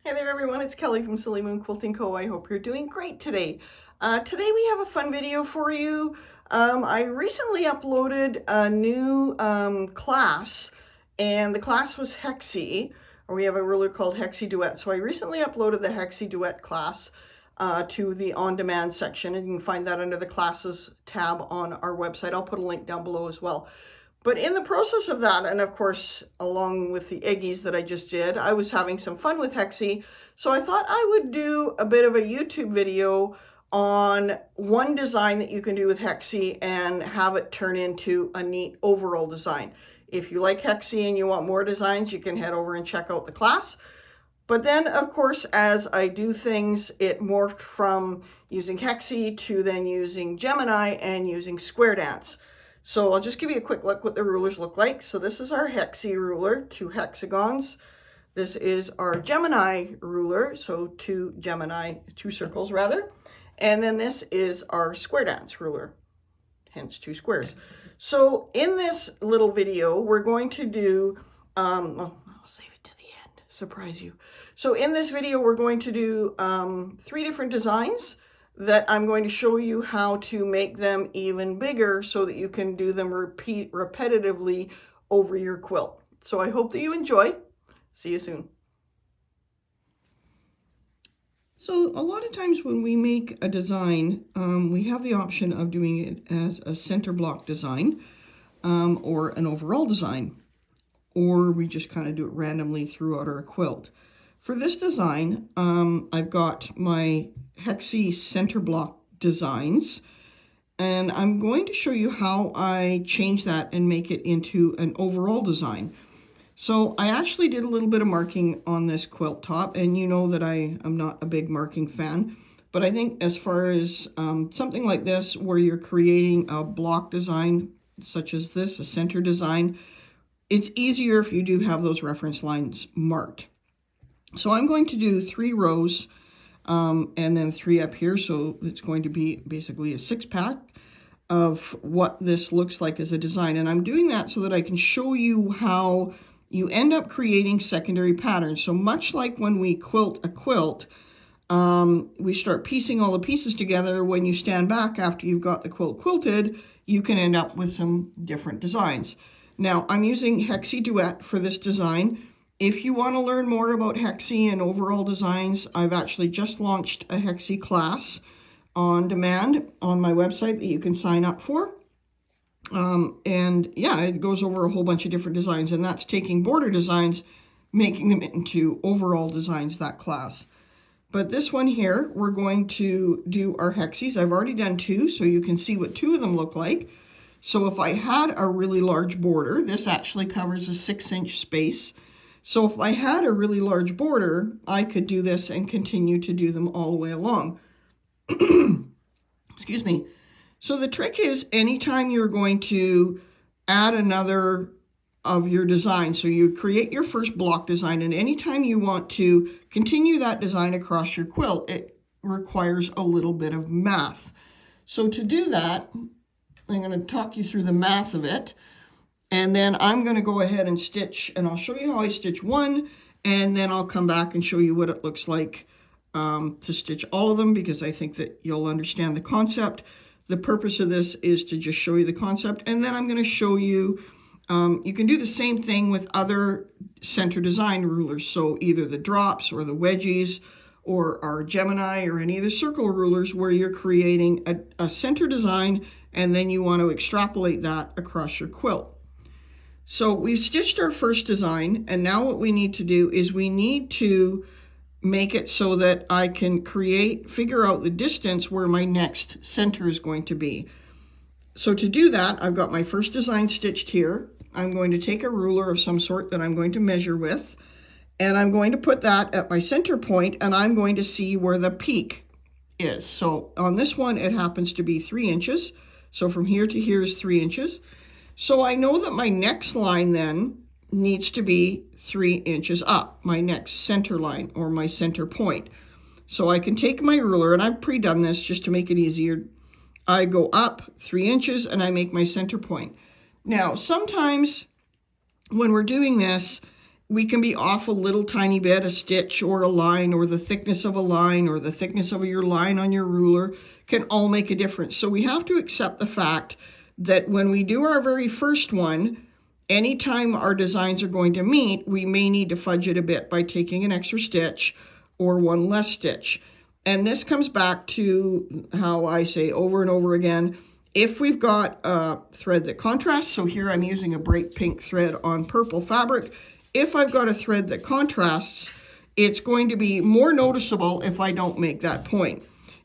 Hey there everyone, it's Kelly from Silly Moon Quilting Co. I hope you're doing great today. Today we have a fun video for you. I recently uploaded a new class, and the class was hexi, or we have a ruler called Hexi Duet. So I recently uploaded the Hexi Duet class to the on-demand section, and you can find that under the classes tab on our website. I'll put a link down below as well. But in the process of that, and of course, along with the eggies that I just did, I was having some fun with hexi. So I thought I would do a bit of a YouTube video on one design that you can do with hexi and have it turn into a neat overall design. If you like hexi and you want more designs, you can head over and check out the class. But then, of course, as I do things, it morphed from using hexi to then using Gemini and using square dance. So I'll just give you a quick look what the rulers look like. So this is our hexi ruler, 2 hexagons. This is our Gemini ruler, so 2 circles rather. And then this is our square dance ruler, hence 2 squares. So in this little video, we're going to do, I'll save it to the end, surprise you. So in this video, we're going to do 3 different designs that I'm going to show you how to make them even bigger so that you can do them repetitively over your quilt. So I hope that you enjoy. See you soon. So a lot of times when we make a design, we have the option of doing it as a center block design or an overall design, or we just kind of do it randomly throughout our quilt. For this design, I've got my hexi center block designs, and I'm going to show you how I change that and make it into an overall design. So I actually did a little bit of marking on this quilt top, and you know that I am not a big marking fan, but I think as far as something like this where you're creating a block design such as this, a center design, it's easier if you do have those reference lines marked. So I'm going to do 3 rows and then 3 up here. So it's going to be basically a 6-pack of what this looks like as a design. And I'm doing that so that I can show you how you end up creating secondary patterns. So much like when we quilt a quilt, we start piecing all the pieces together. When you stand back after you've got the quilt quilted, you can end up with some different designs. Now I'm using Hexi Duet for this design. If you want to learn more about hexi and overall designs, I've actually just launched a hexi class on demand on my website that you can sign up for. And yeah, it goes over a whole bunch of different designs, and that's taking border designs, making them into overall designs, that class. But this one here, we're going to do our hexis. I've already done 2, so you can see what 2 of them look like. So if I had a really large border, this actually covers a 6-inch space. So if I had a really large border, I could do this and continue to do them all the way along. Excuse me. So the trick is anytime you're going to add another of your design, so you create your first block design, and anytime you want to continue that design across your quilt, it requires a little bit of math. So to do that, I'm going to talk you through the math of it. And then I'm going to go ahead and stitch, and I'll show you how I stitch 1, and then I'll come back and show you what it looks like to stitch all of them, because I think that you'll understand the concept. The purpose of this is to just show you the concept, and then I'm going to show you, you can do the same thing with other center design rulers, so either the drops or the wedgies or our Gemini or any of the circle rulers where you're creating a center design and then you want to extrapolate that across your quilt. So we've stitched our first design, and now what we need to do is we need to make it so that I can figure out the distance where my next center is going to be. So to do that, I've got my first design stitched here. I'm going to take a ruler of some sort that I'm going to measure with, and I'm going to put that at my center point, and I'm going to see where the peak is. So on this one, it happens to be 3 inches. So from here to here is 3 inches. So I know that my next line then needs to be 3 inches up, my next center line or my center point. So I can take my ruler, and I've pre-done this just to make it easier. I go up 3 inches and I make my center point. Now, sometimes when we're doing this, we can be off a little tiny bit, a stitch or a line, or the thickness of a line, or the thickness of your line on your ruler can all make a difference. So we have to accept the fact that when we do our very first one, anytime our designs are going to meet, we may need to fudge it a bit by taking an extra stitch or one less stitch. And this comes back to how I say over and over again, if we've got a thread that contrasts, so here I'm using a bright pink thread on purple fabric. If I've got a thread that contrasts, it's going to be more noticeable if I don't make that point.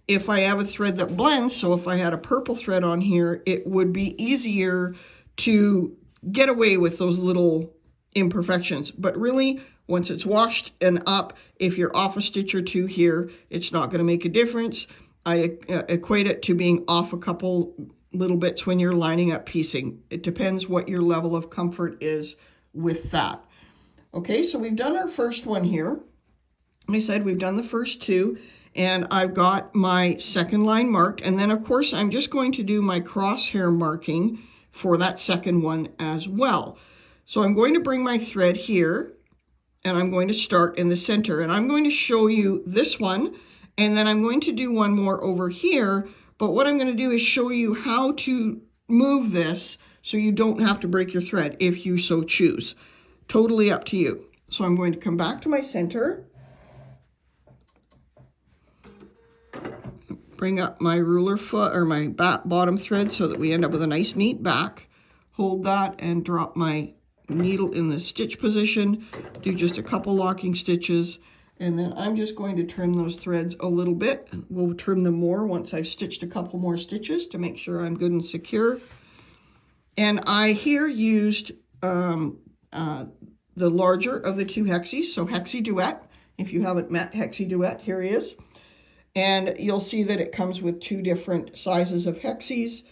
If I have a thread that blends, so if I had a purple thread on here, it would be easier to get away with those little imperfections. But really, once it's washed and up, if you're off a stitch or two here, it's not going to make a difference. I equate it to being off a couple little bits when you're lining up piecing. It depends what your level of comfort is with that. Okay, so we've done our first one here. I said we've done the first two, and I've got my second line marked, and then of course I'm just going to do my crosshair marking for that second one as well. So I'm going to bring my thread here, and I'm going to start in the center, and I'm going to show you this one, and then I'm going to do one more over here, but what I'm going to do is show you how to move this so you don't have to break your thread if you so choose. Totally up to you. So I'm going to come back to my center, bring up my ruler foot or my bottom thread so that we end up with a nice neat back. Hold that and drop my needle in the stitch position. Do just a couple locking stitches, and then I'm just going to trim those threads a little bit. We'll trim them more once I've stitched a couple more stitches to make sure I'm good and secure. And I here used the larger of the two hexis, so hexi duet. If you haven't met hexi duet, here he is. And you'll see that it comes with two different sizes of hexis.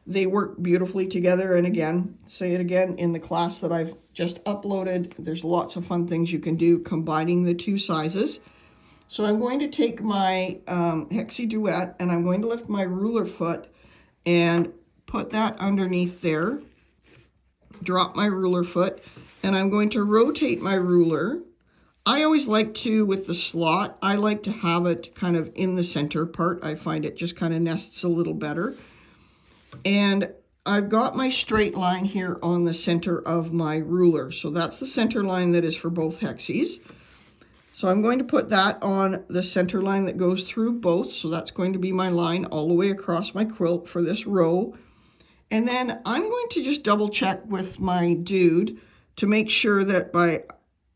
They work beautifully together, and again, say it again, in the class that I've just uploaded, there's lots of fun things you can do combining the two sizes. So I'm going to take my hexi duet, and I'm going to lift my ruler foot and put that underneath there, drop my ruler foot, and I'm going to rotate my ruler. I always like to, with the slot, I like to have it kind of in the center part. I find it just kind of nests a little better. And I've got my straight line here on the center of my ruler. So that's the center line that is for both hexis. So I'm going to put that on the center line that goes through both. So that's going to be my line all the way across my quilt for this row. And then I'm going to just double check with my dude to make sure that by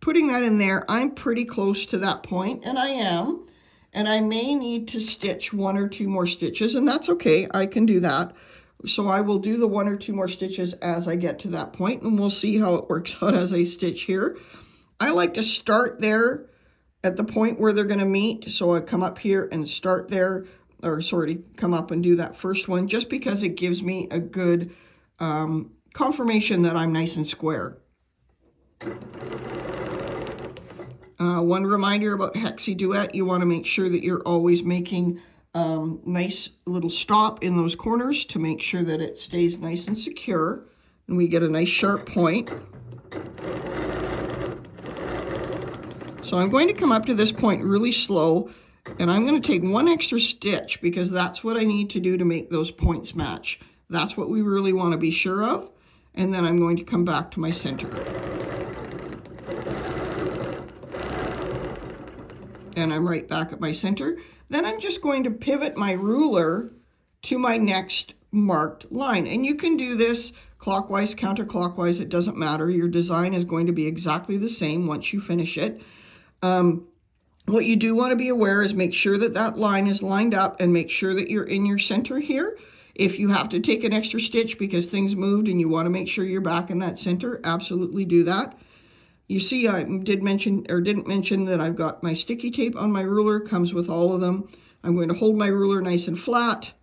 putting that in there, I'm pretty close to that point, and I am. And I may need to stitch one or two more stitches, and that's okay. I can do that. So I will do the one or two more stitches as I get to that point, and we'll see how it works out as I stitch here. I like to start there at the point where they're going to meet. So I come up here and start there, or sort of come up and do that first one, just because it gives me a good confirmation that I'm nice and square. One reminder about hexi duet, you want to make sure that you're always making nice little stop in those corners to make sure that it stays nice and secure and we get a nice sharp point. So I'm going to come up to this point really slow, and I'm going to take one extra stitch because that's what I need to do to make those points match. That's what we really want to be sure of. And then I'm going to come back to my center. And I'm right back at my center. Then I'm just going to pivot my ruler to my next marked line. And you can do this clockwise, counterclockwise, it doesn't matter. Your design is going to be exactly the same once you finish it. What you do want to be aware is make sure that that line is lined up and make sure that you're in your center here. If you have to take an extra stitch because things moved and you want to make sure you're back in that center, absolutely do that. You see, I didn't mention that I've got my sticky tape on my ruler, comes with all of them. I'm going to hold my ruler nice and flat.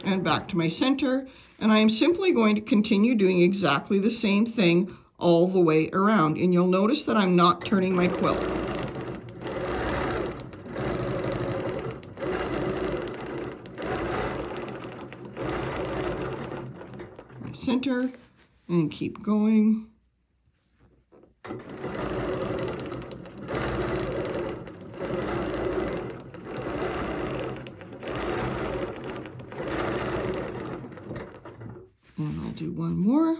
And back to my center, and I am simply going to continue doing exactly the same thing all the way around, and you'll notice that I'm not turning my quilt. center and keep going. And I'll do one more.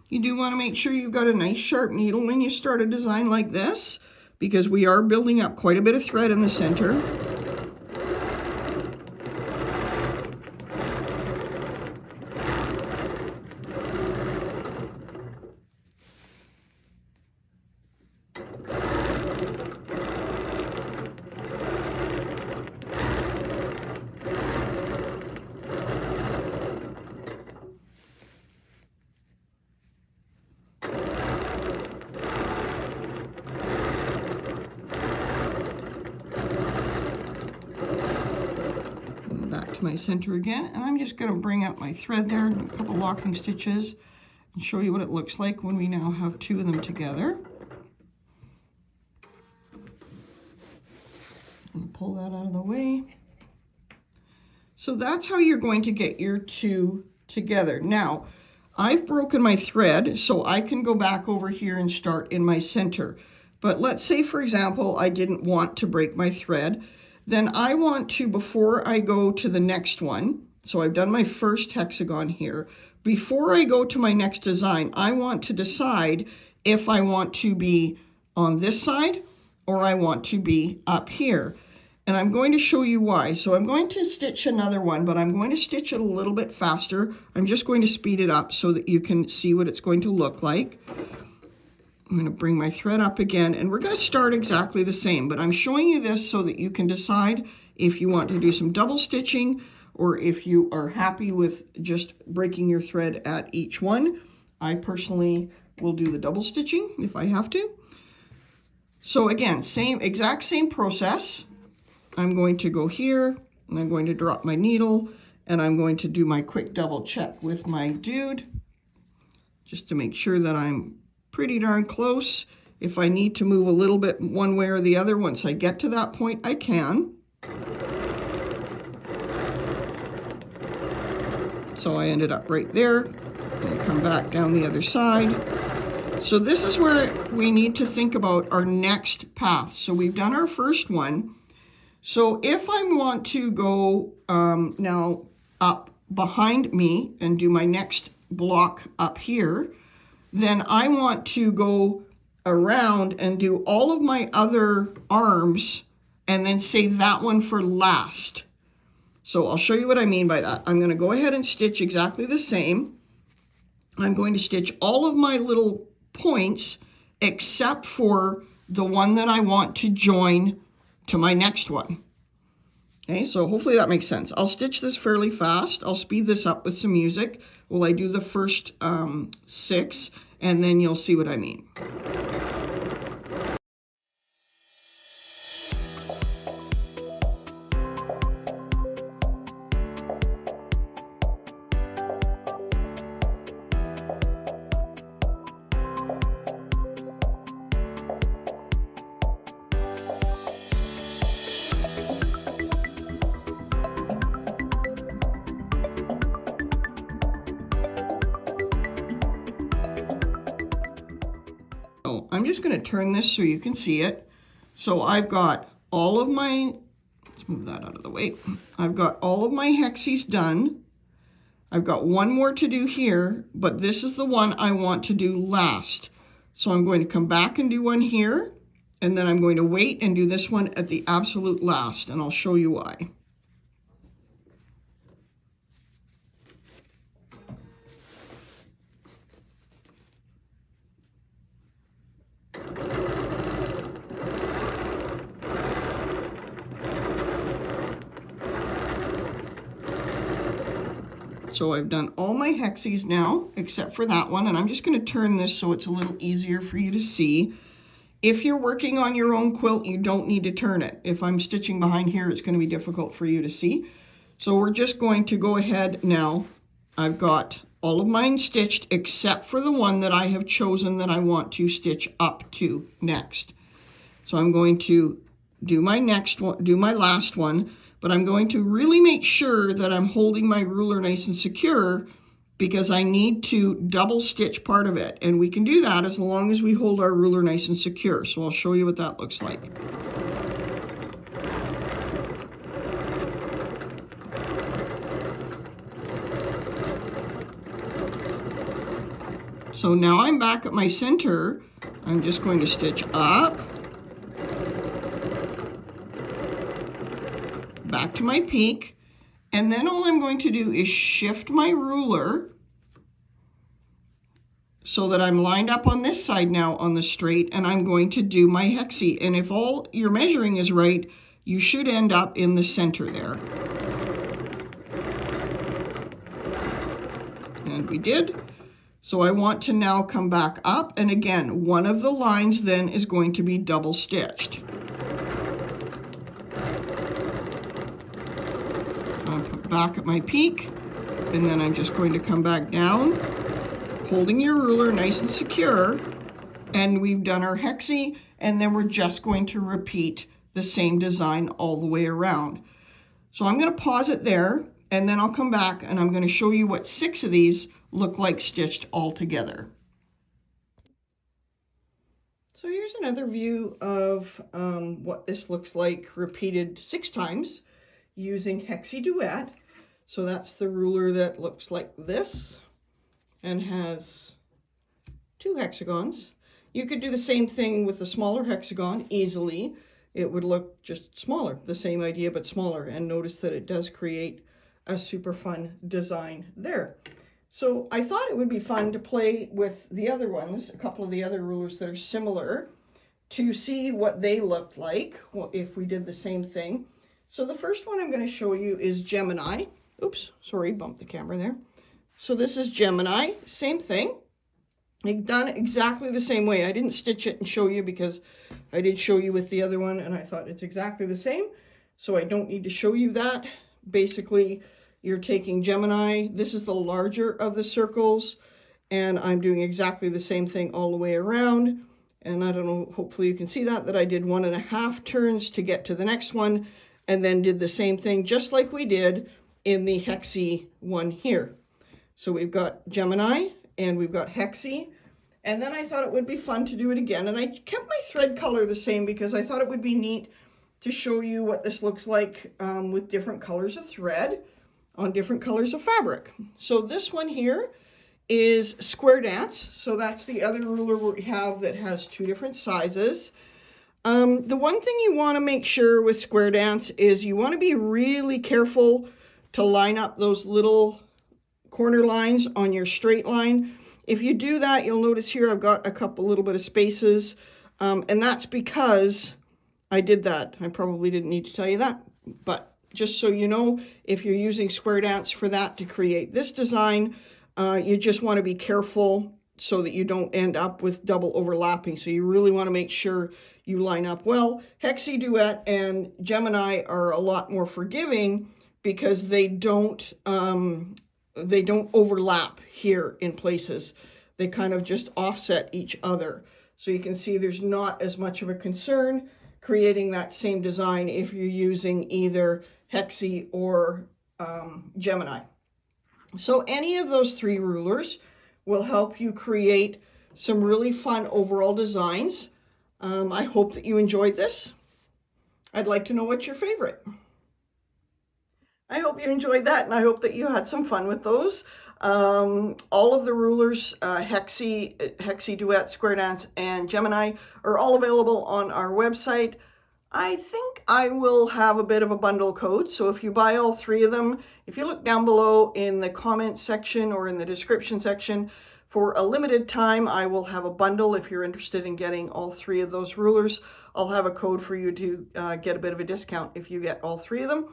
You do want to make sure you've got a nice sharp needle when you start a design like this, because we are building up quite a bit of thread in the center. To my center again, and I'm just going to bring up my thread there, a couple locking stitches, and show you what it looks like when we now have two of them together. And pull that out of the way. So that's how you're going to get your two together. Now, I've broken my thread, so I can go back over here and start in my center. But let's say, for example, I didn't want to break my thread. Then I want to, before I go to the next one, so I've done my first hexagon here, before I go to my next design, I want to decide if I want to be on this side or I want to be up here. And I'm going to show you why. So I'm going to stitch another one, but I'm going to stitch it a little bit faster. I'm just going to speed it up so that you can see what it's going to look like. I'm going to bring my thread up again, and we're going to start exactly the same, but I'm showing you this so that you can decide if you want to do some double stitching or if you are happy with just breaking your thread at each one. I personally will do the double stitching if I have to. So again, exact same process. I'm going to go here, and I'm going to drop my needle, and I'm going to do my quick double check with my dude just to make sure that I'm pretty darn close. If I need to move a little bit one way or the other, once I get to that point, I can. So I ended up right there. And come back down the other side. So this is where we need to think about our next path. So we've done our first one. So if I want to go now up behind me and do my next block up here, then I want to go around and do all of my other arms and then save that one for last. So I'll show you what I mean by that. I'm going to go ahead and stitch exactly the same. I'm going to stitch all of my little points except for the one that I want to join to my next one. Okay, so hopefully that makes sense. I'll stitch this fairly fast. I'll speed this up with some music while I do the first 6, and then you'll see what I mean. So I'm just going to turn this so you can see it. So I've got all of my, let's move that out of the way. I've got all of my hexes done. I've got one more to do here, but this is the one I want to do last. So I'm going to come back and do one here, and then I'm going to wait and do this one at the absolute last, and I'll show you why. So I've done all my hexes now, except for that one, and I'm just going to turn this so it's a little easier for you to see. If you're working on your own quilt, you don't need to turn it. If I'm stitching behind here, it's going to be difficult for you to see. So we're just going to go ahead now. I've got all of mine stitched except for the one that I have chosen that I want to stitch up to next. So I'm going to do my next one, do my last one, but I'm going to really make sure that I'm holding my ruler nice and secure because I need to double stitch part of it. And we can do that as long as we hold our ruler nice and secure. So I'll show you what that looks like. So now I'm back at my center. I'm just going to stitch up, back to my peak, and then all I'm going to do is shift my ruler so that I'm lined up on this side now on the straight, and I'm going to do my hexi. And if all your measuring is right, you should end up in the center there. And we did. So I want to now come back up, and again, one of the lines then is going to be double stitched. I'll put back at my peak, and then I'm just going to come back down, holding your ruler nice and secure, and we've done our hexi, and then we're just going to repeat the same design all the way around. So I'm going to pause it there, and then I'll come back and I'm going to show you what 6 of these look like stitched all together. So here's another view of what this looks like repeated 6 times using hexi duet. So that's the ruler that looks like this and has 2 hexagons. You could do the same thing with the smaller hexagon easily. It would look just smaller, the same idea but smaller, and notice that it does create a super fun design there. So I thought it would be fun to play with the other ones, a couple of the other rulers that are similar, to see what they looked like if we did the same thing. So the first one I'm going to show you is Gemini. Oops, sorry, bumped the camera there. So this is Gemini, same thing. I've done exactly the same way. I didn't stitch it and show you because I did show you with the other one and I thought it's exactly the same. So I don't need to show you that. Basically, you're taking Gemini. This is the larger of the circles, and I'm doing exactly the same thing all the way around. And I don't know, hopefully you can see that I did 1.5 turns to get to the next one, and then did the same thing just like we did in the hexi one here. So we've got Gemini and we've got hexi, and then I thought it would be fun to do it again, and I kept my thread color the same because I thought it would be neat to show you what this looks like with different colors of thread on different colors of fabric. So this one here is Square Dance. So that's the other ruler we have that has 2 different sizes. The one thing you want to make sure with Square Dance is you want to be really careful to line up those little corner lines on your straight line. If you do that, you'll notice here I've got a little bit of spaces, and that's because I did that. I probably didn't need to tell you that, but just so you know, if you're using Square Dance for that to create this design, you just want to be careful so that you don't end up with double overlapping. So you really want to make sure you line up well. Hexi Duet and Gemini are a lot more forgiving because they don't overlap here in places. They kind of just offset each other. So you can see there's not as much of a concern creating that same design if you're using either hexi or Gemini. So any of those 3 rulers will help you create some really fun overall designs. I hope that you enjoyed this. I'd like to know what's your favorite. I hope you enjoyed that, and I hope that you had some fun with those. All of the rulers, hexi Duet, Square Dance, and Gemini are all available on our website. I think I will have a bit of a bundle code, so if you buy all 3 of them, if you look down below in the comment section or in the description section, for a limited time I will have a bundle. If you're interested in getting all 3 of those rulers, I'll have a code for you to get a bit of a discount if you get all 3 of them.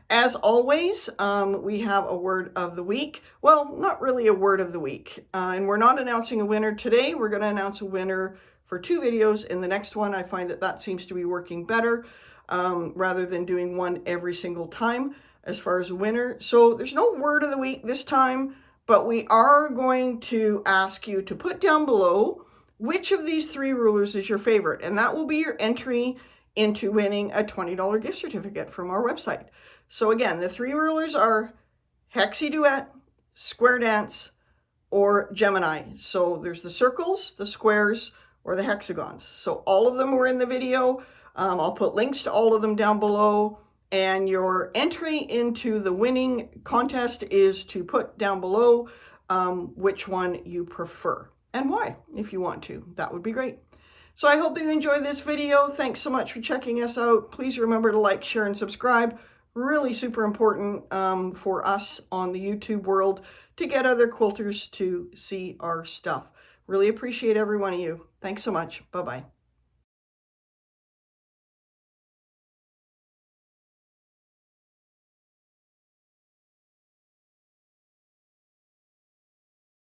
As always, we have a word of the week. Well, not really a word of the week, and we're not announcing a winner today. We're going to announce a winner for 2 videos. In the next one, I find that seems to be working better rather than doing one every single time as far as a winner. So there's no word of the week this time, but we are going to ask you to put down below which of these 3 rulers is your favorite, and that will be your entry into winning a $20 gift certificate from our website. So again, the 3 rulers are Hexi Duet, Square Dance, or Gemini. So there's the circles, the squares, or the hexagons. So all of them were in the video. I'll put links to all of them down below. And your entry into the winning contest is to put down below which one you prefer and why, if you want to. That would be great. So I hope that you enjoyed this video. Thanks so much for checking us out. Please remember to like, share, and subscribe. Really super important for us on the YouTube world to get other quilters to see our stuff. Really appreciate every one of you. Thanks so much. Bye-bye.